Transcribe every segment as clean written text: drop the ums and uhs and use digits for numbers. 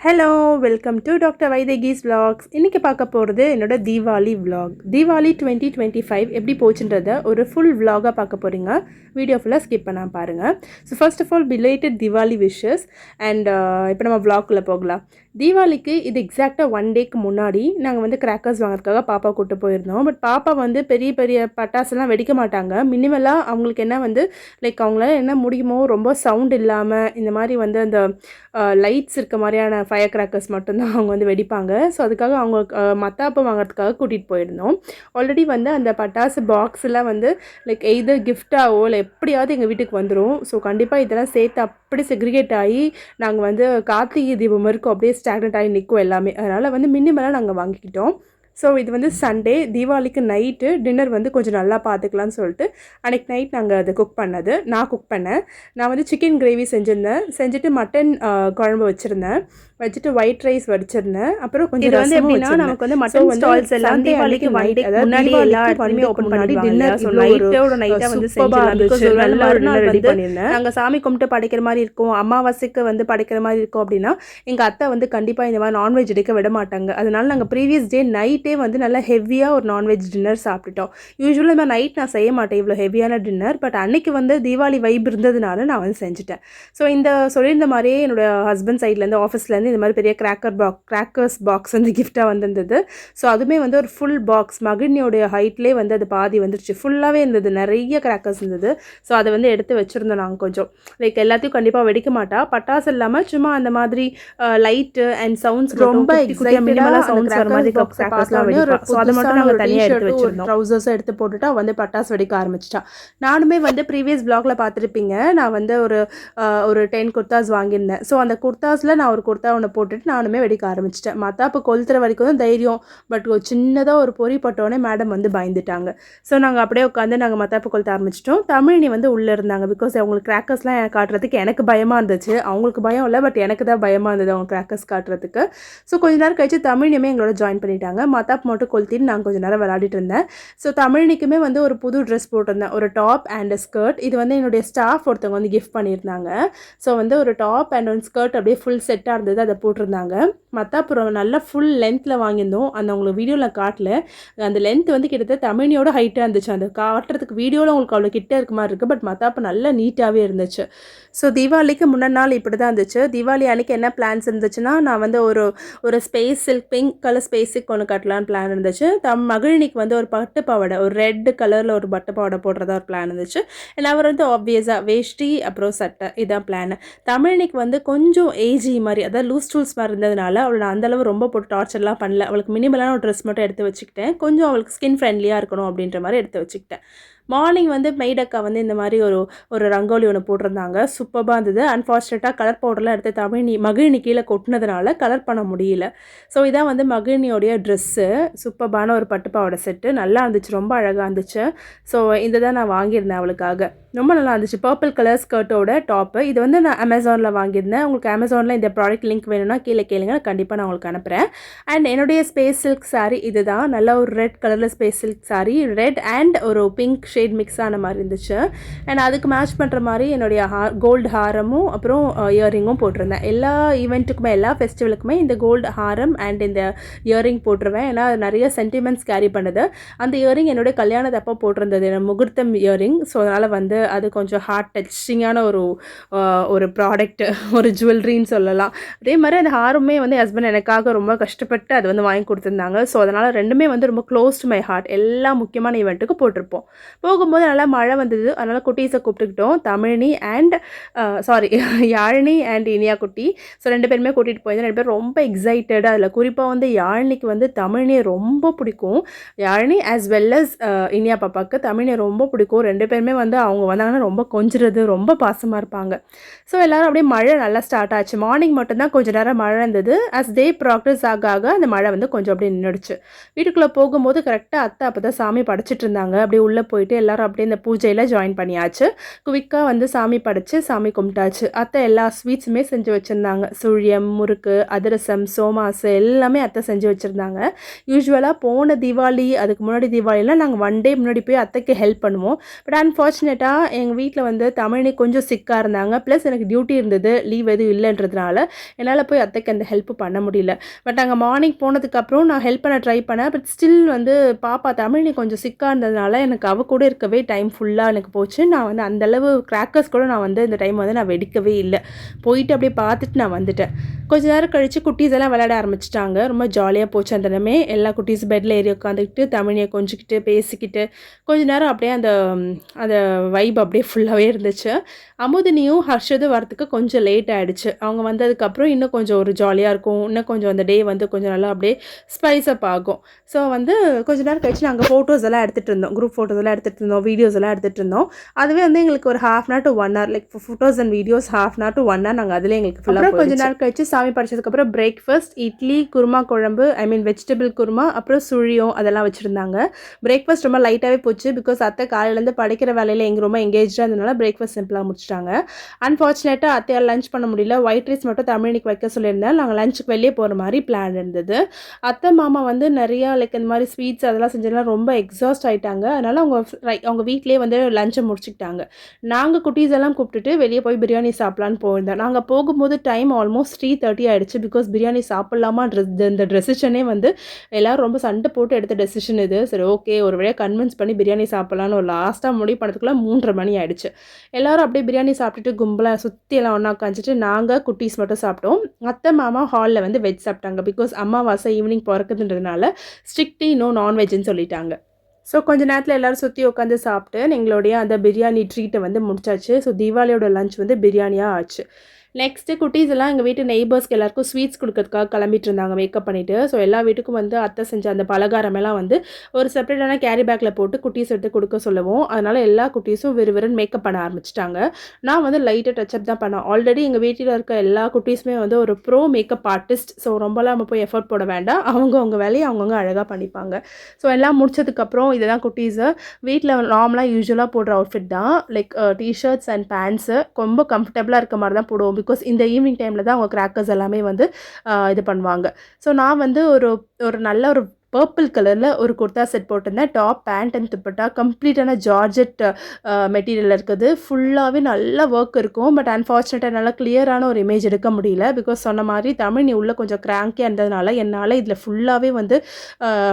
Hello welcome to doctor Vaidehi's vlogs. இன்றைக்கி பார்க்க போகிறது என்னோட தீபாவளி vlog. தீபாவளி 2025 எப்படி போச்சுன்றதை ஒரு ஃபுல் vlog-ஆக பார்க்க போகிறீங்க. வீடியோ ஃபுல்லாக ஸ்கிப் பண்ணாமல் பாருங்கள். So first of all belated Deepavali wishes and இப்போ நம்ம vlog-குள்ளே போகலாம். தீபாவளிக்கு இது எக்ஸாக்டாக 1 டேக்கு முன்னாடி நாங்கள் வந்து கிராக்கர்ஸ் வாங்குறதுக்காக பாப்பா கூட்டு போயிருந்தோம். பட் பாப்பா வந்து பெரிய பெரிய பட்டாசுலாம் வெடிக்க மாட்டாங்க. மினிமலாக அவங்களுக்கு என்ன வந்து லைக் அவங்களால என்ன முடியுமோ ரொம்ப சவுண்ட் இல்லாமல் இந்த மாதிரி வந்து அந்த லைட்ஸ் இருக்க மாதிரியான ஃபயர் கிராக்கர்ஸ் மட்டும்தான் அவங்க வந்து வெடிப்பாங்க. ஸோ அதுக்காக அவங்க மத்தாப்பு வாங்குறதுக்காக கூட்டிகிட்டு போயிருந்தோம். ஆல்ரெடி வந்து அந்த பட்டாசு பாக்ஸ்லாம் வந்து லைக் எய்தர் கிஃப்டாவோ இல்லை எப்படியாவது எங்கள் வீட்டுக்கு வந்துடும். ஸோ கண்டிப்பாக இதெல்லாம் சேர்த்து அப்படி செக்ரிகேட் ஆகி நாங்கள் வந்து கார்த்திகை தீபம் வரைக்கும் அப்படியே ஸ்டாக்னட் ஆகி நிற்கும் எல்லாமே. அதனால் வந்து மினிமலாக நாங்கள் வாங்கிக்கிட்டோம். ஸோ இது வந்து சண்டே தீபாவளிக்கு நைட்டு டின்னர் வந்து கொஞ்சம் நல்லா பார்த்துக்கலான்னு சொல்லிட்டு அன்றைக்கி நைட் நாங்கள் அதை நான் குக் பண்ணேன். நான் வந்து சிக்கன் கிரேவி செஞ்சுட்டு மட்டன் குழம்பு வச்சுட்டு ஒயிட் ரைஸ் வடிச்சிருந்தேன். அப்புறம் கொஞ்சம் வந்து எப்படின்னா நமக்கு வந்து மட்டன் ஸ்டால்ஸ் எல்லாம் தீபாவளிக்கு முன்னாடி எல்லா இடத்துலையுமே ஓப்பன் பண்ணி டின்னர் நைட்டோட நைட்டாக வந்து செஞ்சிடலாம். நாங்கள் சாமி கும்பிட்டு படைக்கிற மாதிரி இருக்கும், அமாவாசைக்கு வந்து படைக்கிற மாதிரி இருக்கும் அப்படின்னா எங்கள் அத்தை வந்து கண்டிப்பாக இந்த மாதிரி நான்வெஜ் எடுக்க விட மாட்டாங்க. அதனால நாங்கள் ப்ரீவியஸ் டே நைட்டே வந்து நல்லா ஹெவியாக ஒரு நான்வெஜ் டின்னர் சாப்பிட்டுட்டோம். யூஸ்வலாக இந்த நைட் நான் செய்ய மாட்டேன் இவ்வளோ ஹெவியான டின்னர். பட் அன்னைக்கு வந்து தீபாவளி வைப் இருந்ததுனால நான் வந்து செஞ்சுட்டேன். ஸோ இந்த சொல்லியிருந்த மாதிரியே என்னோட ஹஸ்பண்ட் சைட்லேருந்து ஆஃபீஸ்லேருந்து இந்த மாதிரி பெரிய கிராக்கர்ஸ் பாக்ஸ் வந்து கிஃப்டாக வந்திருந்தது. ஸோ அதுவுமே வந்து ஒரு ஃபுல் பாக்ஸ் மகிழ்னியோடைய ஹைட்லேயே வந்து அது பாதி வந்துருச்சு. ஃபுல்லாகவே இருந்தது, நிறைய கிராக்கர்ஸ் இருந்தது. ஸோ அதை வந்து எடுத்து வச்சுருந்தோம் நாங்கள். கொஞ்சம் லைக் எல்லாத்தையும் கண்டிப்பாக வெடிக்க மாட்டா, பட்டாசு இல்லாமல் சும்மா அந்த மாதிரி லைட்டு அண்ட் சவுண்ட்ஸ் ரொம்ப மினிமலாக சவுண்ட்ஸ் வர மாதிரி கிராக்கர்ஸ்லாம் வெடிப்பா. ஸோ அதை மட்டும் நாங்கள் தனியாக எடுத்து வச்சுருந்தோம். ட்ரௌசர்ஸை எடுத்து போட்டுட்டா வந்து பட்டாசு வெடிக்க ஆரம்பிச்சிட்டா. நானுமே வந்து ப்ரீவியஸ் vlogல பார்த்துருப்பீங்க, நான் வந்து ஒரு 10 குர்தாஸ் வாங்கியிருந்தேன். ஸோ அந்த குர்தாஸில் நான் ஒரு குர்தா ஒன்று போட்டுட்டு நானுமே வெடிக்க ஆரம்பிச்சிட்டேன். மத்தாப்பு கொளுத்துற வரைக்கும் தான் தைரியம். பட் ஒரு சின்னதாக ஒரு பொறி பட்டோடனே மேடம் வந்து பயந்துட்டாங்க. ஸோ நாங்கள் அப்படியே உட்காந்து நாங்கள் மத்தாப்பு கொளுத்த ஆரம்பிச்சிட்டோம். தமிழினி வந்து உள்ளே இருந்தாங்க. பிகாஸ் அவங்களுக்கு கிராக்கர்ஸ்லாம் காட்டுறதுக்கு எனக்கு பயமாக இருந்துச்சு. அவங்களுக்கு பயம் இல்லை, பட் எனக்கு தான் பயமாக இருந்தது அவங்க கிராக்கர்ஸ் காட்டுறதுக்கு. ஸோ கொஞ்ச நேரம் கழிச்சு தமிழினியுமே எங்களோட ஜாயின் பண்ணிட்டாங்க. மத்தாப்பு மட்டும் கொளுத்திட்டு நாங்கள் கொஞ்சம் நேரம் விளையாடிட்டு இருந்தேன். ஸோ தமிழினிக்குமே வந்து ஒரு புது ட்ரெஸ் போட்டிருந்தேன், ஒரு டாப் அண்ட் ஸ்கர்ட். இது வந்து என்னுடைய ஸ்டாஃப் ஒருத்தவங்க வந்து கிஃப்ட் பண்ணியிருந்தாங்க. ஸோ வந்து ஒரு டாப் அண்ட் ஒரு ஸ்கர்ட் அப்படியே ஃபுல் செட்டாக இருந்தது, அதை போட்டிருந்தாங்க. மத்தாப்புறம் நல்லா ஃபுல் லென்த்தில் வாங்கியிருந்தோம். அந்த உங்களுக்கு வீடியோவில் காட்டல, அந்த லென்த் வந்து கிட்டத்தட்ட தமிழினியோட ஹைட்டாக இருந்துச்சு. அந்த காட்டுறதுக்கு வீடியோவில் உங்களுக்கு அவ்வளோ கிட்டே இருக்க மாதிரி இருக்குது. பட் மத்தாப்பு நல்லா நீட்டாகவே இருந்துச்சு. ஸோ தீபாவளிக்கு முன்னாடி நாள் இப்படி தான் இருந்துச்சு. தீபாவளி அன்றைக்கி என்ன பிளான்ஸ் இருந்துச்சுன்னா, நான் வந்து ஒரு space silk pink colour space silk ஒன்று கட்டலான்னு பிளான் இருந்துச்சு. மகிழினிக்கு வந்து ஒரு பட்டு பாவாடை, ஒரு ரெட் கலரில் ஒரு பட்டு பாவாடை போடுறதா ஒரு பிளான் இருந்துச்சு. அண்ட் அவர் வந்து ஆப்வியஸாக வேஷ்டி அப்புறம் சட்டை, இதான் பிளான். தமிழினிக்கு வந்து கொஞ்சம் ஏஜி மாதிரி, அதாவது லூஸ் டூல்ஸ் மாதிரி இருந்ததுனால அவளை நான் அந்தளவு ரொம்ப போட்டு டார்ச்சர்லாம் பண்ணல. அவளுக்கு மினிமலான ஒரு ட்ரெஸ் மட்டும் எடுத்து வச்சுக்கிட்டேன். கொஞ்சம் அவளுக்கு ஸ்கின் ஃப்ரெண்ட்லியாக இருக்கணும் அப்படின்ற மாதிரி எடுத்து வச்சுக்கிட்டேன். மார்னிங் வந்து மெய்டக்கா வந்து இந்த மாதிரி ஒரு ரங்கோலி ஒன்று போட்டிருந்தாங்க. சூப்பராக இருந்தது. அன்ஃபார்ச்சுனேட்டாக கலர் பவுடர்லாம் எடுத்து மகிழினி கீழே கொட்டினதுனால கலர் பண்ண முடியல. ஸோ இதான் வந்து மகிழினியோடைய ட்ரெஸ்ஸு. சூப்பரான ஒரு பட்டுப்பாவோட செட்டு, நல்லா இருந்துச்சு, ரொம்ப அழகாக இருந்துச்சு. ஸோ இந்த தான் நான் வாங்கியிருந்தேன் அவளுக்காக. ரொம்ப நல்லா இருந்துச்சு. பர்பிள் கலர் ஸ்கர்ட்டோட டாப்பு. இது வந்து நான் அமேசானில் வாங்கியிருந்தேன். உங்களுக்கு அமேசானில் இந்த ப்ராடக்ட் லிங்க் வேணும்னா கீழே கேளுங்க, கண்டிப்பாக நான் உங்களுக்கு அனுப்புகிறேன். அண்ட் என்னுடைய ஸ்பேஸ் சில்க் சாரீ இது தான். நல்ல ஒரு ரெட் கலரில் space silk sari, red and ஒரு பிங்க் ஷேட் மிக்ஸ் ஆன மாதிரி இருந்துச்சு. அண்ட் அதுக்கு மேட்ச் பண்ணுற மாதிரி என்னுடைய கோல்டு ஹாரமும் அப்புறம் இயரிங்கும் போட்டிருந்தேன். எல்லா ஈவெண்ட்டுக்குமே எல்லா ஃபெஸ்டிவலுக்குமே இந்த கோல்டு ஹாரம் அண்ட் இந்த இயரிங் போட்டுருவேன். ஏன்னா அது நிறைய சென்டிமெண்ட்ஸ் கேரி பண்ணுது. அந்த இயரிங் என்னுடைய கல்யாணத்தப்போ போட்டிருந்தது, முகூர்த்தம் இயரிங். ஸோ அதனால் வந்து அது கொஞ்சம் ஹார்ட் டச்சிங்கான ஒரு ப்ராடக்ட், ஒரு ஜுவல்லரின்னு சொல்லலாம். அதே மாதிரி அந்த ஹாரமே வந்து ஹஸ்பண்ட் எனக்காக ரொம்ப கஷ்டப்பட்டு அது வந்து வாங்கி கொடுத்துருந்தாங்க. ஸோ அதனால் ரெண்டுமே வந்து ரொம்ப க்ளோஸ் டு மை ஹார்ட். எல்லா முக்கியமான ஈவெண்ட்டுக்கு போட்டிருப்போம். போகும்போது நல்லா மழை வந்தது. அதனால் குட்டீஸை கூப்பிட்டுக்கிட்டோம். தமிழினி அண்ட் யாழினி அண்ட் இனியா குட்டி. ஸோ 2 பேருமே கூட்டிகிட்டு போயிருந்தேன். 2 பேரும் ரொம்ப எக்ஸைட்டடாக. அதில் குறிப்பாக வந்து யாழினிக்கு வந்து தமிழினியை ரொம்ப பிடிக்கும். Yazhini as well as Iniya பாப்பாவுக்கு தமிழினியை ரொம்ப பிடிக்கும். 2 பேருமே வந்து அவங்க வந்தாங்கன்னா ரொம்ப கொஞ்சிறது, ரொம்ப பாசமாக இருப்பாங்க. ஸோ எல்லோரும் அப்படியே மழை நல்லா ஸ்டார்ட் ஆச்சு. மார்னிங் மட்டும்தான் கொஞ்சம் நேரம் மழை இருந்தது. அஸ் டே ப்ராக்ரஸ் ஆக அந்த மழை வந்து கொஞ்சம் அப்படியே நின்றுடுச்சு. வீட்டுக்குள்ளே போகும்போது கரெக்டாக அத்தை அப்போ தான் சாமி படைச்சிட்டு இருந்தாங்க. அப்படியே உள்ளே போயிட்டு போயிட்டு எல்லோரும் அப்படியே இந்த பூஜையில் ஜாயின் பண்ணியாச்சு. குவிக்காக வந்து சாமி படைச்சு சாமி கும்பிட்டாச்சு. அத்தை எல்லா ஸ்வீட்ஸுமே செஞ்சு வச்சுருந்தாங்க. சுழியம், முறுக்கு, அதிரசம், சோமாசு எல்லாமே அத்தை செஞ்சு வச்சுருந்தாங்க. யூஸ்வலாக போன தீபாவளி அதுக்கு முன்னாடி தீபாவளிலாம் நாங்கள் 1 டே முன்னாடி போய் அத்தைக்கு ஹெல்ப் பண்ணுவோம். பட் அன்ஃபார்ச்சுனேட்டாக எங்கள் வீட்டில் வந்து தமிழ் கொஞ்சம் சிக்காக இருந்தாங்க. ப்ளஸ் எனக்கு டியூட்டி இருந்தது, லீவ் எதுவும் இல்லைன்றதுனால என்னால் போய் அத்தைக்கு அந்த ஹெல்ப் பண்ண முடியல. பட் அங்கே மார்னிங் போனதுக்கப்புறம் நான் ஹெல்ப் பண்ண ட்ரை பண்ணேன். பட் ஸ்டில் வந்து பாப்பா தமிழ் கொஞ்சம் சிக்காக இருந்ததுனால எனக்கு அவ கூட இருக்கவே டைம் ஃபுல்லாக எனக்கு போச்சு. நான் வந்து அந்தளவு கிராக்கர்ஸ் கூட நான் வந்து இந்த டைம் வந்து நான் வெடிக்கவே இல்லை. போயிட்டு அப்படியே பார்த்துட்டு நான் வந்துட்டேன். கொஞ்ச நேரம் கழித்து குட்டீஸ் எல்லாம் விளையாட ஆரம்பிச்சிட்டாங்க. ரொம்ப ஜாலியாக போச்சு அந்த நேரமே. எல்லா குட்டீஸ் பெட்டில் ஏறி உட்காந்துக்கிட்டு தமிழியை கொஞ்சிக்கிட்டு பேசிக்கிட்டு கொஞ்ச நேரம் அப்படியே அந்த வைப் அப்படியே ஃபுல்லாகவே இருந்துச்சு. அமுதினியும் ஹர்ஷதும் வரத்துக்கு கொஞ்சம் லேட் ஆகிடுச்சு. அவங்க வந்ததுக்கப்புறம் இன்னும் கொஞ்சம் ஒரு ஜாலியாக இருக்கும். இன்னும் கொஞ்சம் அந்த டே வந்து கொஞ்சம் நல்லா அப்படியே ஸ்பைஸ் அப் ஆகும். ஸோ வந்து கொஞ்ச நேரம் கழிச்சு நாங்கள் ஃபோட்டோஸ் எல்லாம் எடுத்துகிட்டு இருந்தோம். குரூப் ஃபோட்டோஸ் எல்லாம் எடுத்துகிட்டு இருந்தோம், வீடியோஸ் எல்லாம் எடுத்துகிட்டு இருந்தோம். அதுவே வந்து எங்களுக்கு ஒரு 1/2 hour to 1 hour, like photos and videos 1/2 hour to 1 hour நாங்கள் அதிலே எங்களுக்கு ஃபுல்லாக கொஞ்ச நேரம் கழிச்சு சாமி படிச்சதுக்கப்புறம் பிரேக்ஃபாஸ்ட் இட்லி, குருமா குழம்பு, வெஜிடபிள் குருமா, அப்புறம் சுழியம் அதெல்லாம் வச்சுருந்தாங்க. பிரேக்ஃபாஸ்ட் ரொம்ப லைட்டாகவே போச்சு. பிகாஸ் அத்தை காலையிலேருந்து படிக்கிற வேலையில் எங்கள் ரொம்ப எங்கேஜாக இருந்ததுனால பிரேக்ஃபாஸ்ட் சிம்பிளாக முடிச்சிட்டாங்க. அன்ஃபார்ச்சுனேட்டாக அத்தையால் லஞ்ச் பண்ண முடியல. ஒயிட் ரைஸ் மட்டும் தமிழிக்கு வைக்க சொல்லியிருந்தேன். நாங்கள் லஞ்சுக்கு வெளியே போகிற மாதிரி பிளான் இருந்தது. அத்தை மாமா வந்து நிறையா லைக் இந்த மாதிரி ஸ்வீட்ஸ் அதெல்லாம் செஞ்சதுலாம் ரொம்ப எக்ஸாஸ்ட் ஆகிட்டாங்க. அதனால் அவங்க வீட்டிலே வந்து லஞ்சை முடிச்சுக்கிட்டாங்க. நாங்கள் குட்டீஸ் எல்லாம் கூப்பிட்டுட்டு வெளியே போய் பிரியாணி சாப்பிட்லான்னு போயிருந்தோம். நாங்கள் போகும்போது டைம் ஆல்மோஸ்ட் 3:30 ஆகிடுச்சு. பிகாஸ் பிரியாணி சாப்பிட்லாமா இந்த டெசிஷனே வந்து எல்லோரும் ரொம்ப சண்டை போட்டு எடுத்த டெசிஷன் இது. சரி ஓகே ஒரு வழியாக கன்வின்ஸ் பண்ணி பிரியாணி சாப்பிட்லான்னு ஒரு லாஸ்ட்டாக முடிவு பண்ணதுக்குள்ளே 3:30 மணி ஆகிடுச்சு. எல்லோரும் அப்படியே பிரியாணி சாப்பிட்டுட்டு கும்பலாக சுற்றி எல்லாம் ஒன்றா உட்காந்துட்டு நாங்கள் குட்டீஸ் மட்டும் சாப்பிட்டோம். அத்தை மாமா ஹாலில் வந்து வெஜ் சாப்பிட்டாங்க. பிகாஸ் அம்மாவாசை ஈவினிங் பிறக்குதுன்றதுனால ஸ்ட்ரிக்ட்லி நோ நான்வெஜ்ஜுன்னு சொல்லிட்டாங்க. ஸோ கொஞ்சம் நேரத்தில் எல்லோரும் சுற்றி உட்காந்து சாப்பிட்டு எங்களுடைய அந்த பிரியாணி ட்ரீட்டை வந்து முடிச்சாச்சு. ஸோ தீபாவளியோட லஞ்ச் வந்து பிரியாணியாக ஆச்சு. நெக்ஸ்ட்டு குட்டீஸ் எல்லாம் எங்கள் வீட்டு நெய்பர்ஸ்க்கு எல்லாருக்கும் ஸ்வீட்ஸ் கொடுக்கறதுக்காக கிளம்பிட்டு இருந்தாங்க மேக்கப் பண்ணிவிட்டு. ஸோ எல்லா வீட்டுக்கும் வந்து அத்தை செஞ்ச அந்த பலகாரமெல்லாம் வந்து ஒரு செப்பரேட்டான கேரி பேக்கில் போட்டு குட்டீஸ் எடுத்து கொடுக்க சொல்லுவோம். அதனால் எல்லா குட்டீஸும் விறுவிறுன்னு மேக்கப் பண்ண ஆரம்பிச்சிட்டாங்க. நான் வந்து லைட்டாக டச்சப் தான் பண்ணேன். ஆல்ரெடி எங்கள் வீட்டில் இருக்க எல்லா குட்டீஸுமே வந்து ஒரு ப்ரோ மேக்கப் ஆர்டிஸ்ட். ஸோ ரொம்பலாம் நம்ம போய் எஃபர்ட் போட வேண்டாம். அவங்க வேலையை அவங்கவுங்க அழகாக பண்ணிப்பாங்க. ஸோ எல்லாம் முடிச்சதுக்கப்புறம் இதுதான் குட்டீஸு. வீட்டில் நார்மலாக யூஸ்வலாக போடுற அவுட்ஃபிட் தான். லைக் டிஷர்ட்ஸ் அண்ட் பேண்ட்ஸு ரொம்ப கம்ஃபர்டபுளாக இருக்க மாதிரி தான் போடுவோம். பிகாஸ் இந்த ஈவினிங் டைமில் தான் அவங்க கிராக்கர்ஸ் எல்லாமே வந்து இது பண்ணுவாங்க. ஸோ நான் வந்து ஒரு நல்ல ஒரு பர்பிள் கலரில் ஒரு குர்தா செட் போட்டிருந்தேன். டாப் பேண்ட் அண்ட் துப்பட்டா கம்ப்ளீட்டான ஜார்ஜெட் மெட்டீரியல் இருக்குது. ஃபுல்லாகவே நல்ல ஒர்க் இருக்கும். பட் அன்ஃபார்ச்சுனேட்டாக நல்லா கிளியரான ஒரு இமேஜ் எடுக்க முடியல. பிகாஸ் சொன்ன மாதிரி தமிழ் நீ உள்ள கொஞ்சம் கிராங்கியாக இருந்ததுனால என்னால் இதில் ஃபுல்லாகவே வந்து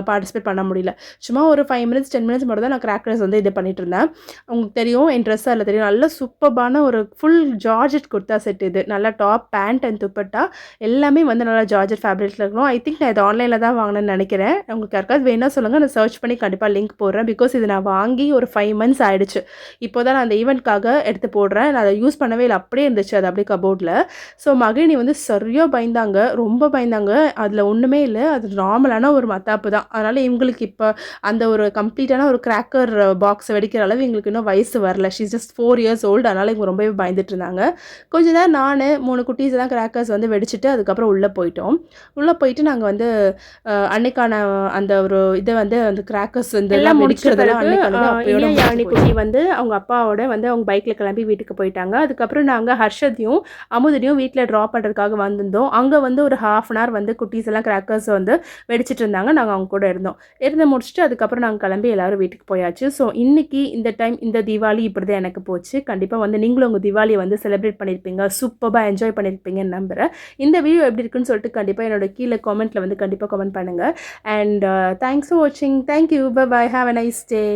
பார்ட்டிசிபேட் பண்ண முடியல. சும்மா ஒரு 5 minutes 10 minutes மட்டும் தான் நான் கிராக்கர்ஸ் வந்து இது பண்ணிட்டு இருந்தேன். உங்களுக்கு தெரியும் என் ட்ரெஸ் அதில் தெரியும். நல்ல சூப்பர்பான ஒரு ஃபுல் ஜார்ஜெட் குர்தா செட் இது. நல்லா டாப் பேண்ட் அண்ட் துப்பட்டா எல்லாமே வந்து நல்லா ஜார்ஜெட் ஃபேப்ரிக்கில் இருக்கணும். ஐ திங்க் நான் இது ஆன்லைனில் தான் வாங்கினேன்னு நினைக்கிறேன். உங்களுக்கு யாருக்காவது வேணால் சொல்லுங்கள், நான் சர்ச் பண்ணி கண்டிப்பாக லிங்க் போடுறேன். பிகாஸ் இது நான் வாங்கி ஒரு 5 months ஆகிடுச்சு. இப்போ தான் நான் அந்த ஈவெண்ட்காக எடுத்து போடுறேன். நான் அதை யூஸ் பண்ணவே இல்லை, அப்படியே இருந்துச்சு அது அப்படியே கபோர்டில். ஸோ மகிழினி வந்து சரியாக பயந்தாங்க, ரொம்ப பயந்தாங்க. அதில் ஒன்றுமே இல்லை, அது நார்மலான ஒரு மத்தாப்பு தான். அதனால் இவங்களுக்கு இப்போ அந்த ஒரு கம்ப்ளீட்டான ஒரு கிராக்கர் பாக்ஸை வெடிக்கிற அளவு எங்களுக்கு இன்னும் வயசு வரல. She's just 4 years old. அதனால் இவங்க ரொம்பவே பயந்துட்டு இருந்தாங்க. கொஞ்ச நேரம் நான் 3 குட்டீஸ் எல்லாம் கிராக்கர்ஸ் வந்து வெடிச்சிட்டு அதுக்கப்புறம் உள்ளே போயிட்டு நாங்கள் வந்து அன்னைக்கான அந்த ஒரு இதை வந்து அந்த கிராக்கர்ஸ் வந்து எல்லாம் முடிச்சதெல்லாம் யானி குட்டி வந்து அவங்க அப்பாவோட வந்து அவங்க பைக்கில் கிளம்பி வீட்டுக்கு போயிட்டாங்க. அதுக்கப்புறம் நாங்கள் ஹர்ஷத்தையும் அமுதனையும் வீட்டில் ட்ராப் பண்ணுறதுக்காக வந்திருந்தோம். அங்கே வந்து ஒரு 1/2 hour வந்து குட்டீஸ் எல்லாம் கிராக்கர்ஸ் வந்து வெடிச்சிட்டு இருந்தாங்க. நாங்கள் அவங்க கூட இருந்து முடிச்சுட்டு அதுக்கப்புறம் நாங்கள் கிளம்பி எல்லோரும் வீட்டுக்கு போயாச்சு. ஸோ இன்றைக்கி இந்த தீபாவளி இப்படி தான் எனக்கு போச்சு. கண்டிப்பாக வந்து நீங்களும் உங்கள் தீபாவளியை வந்து செலிப்ரேட் பண்ணியிருப்பீங்க, சூப்பராக என்ஜாய் பண்ணியிருப்பீங்கன்னு நம்புகிறேன். இந்த வீடியோ எப்படி இருக்குன்னு சொல்லிட்டு கண்டிப்பாக என்னோட கீழே காமெண்ட்டில் வந்து கண்டிப்பாக கமெண்ட் பண்ணுங்கள். And thanks for watching. Thank you. Bye bye. Have a nice day.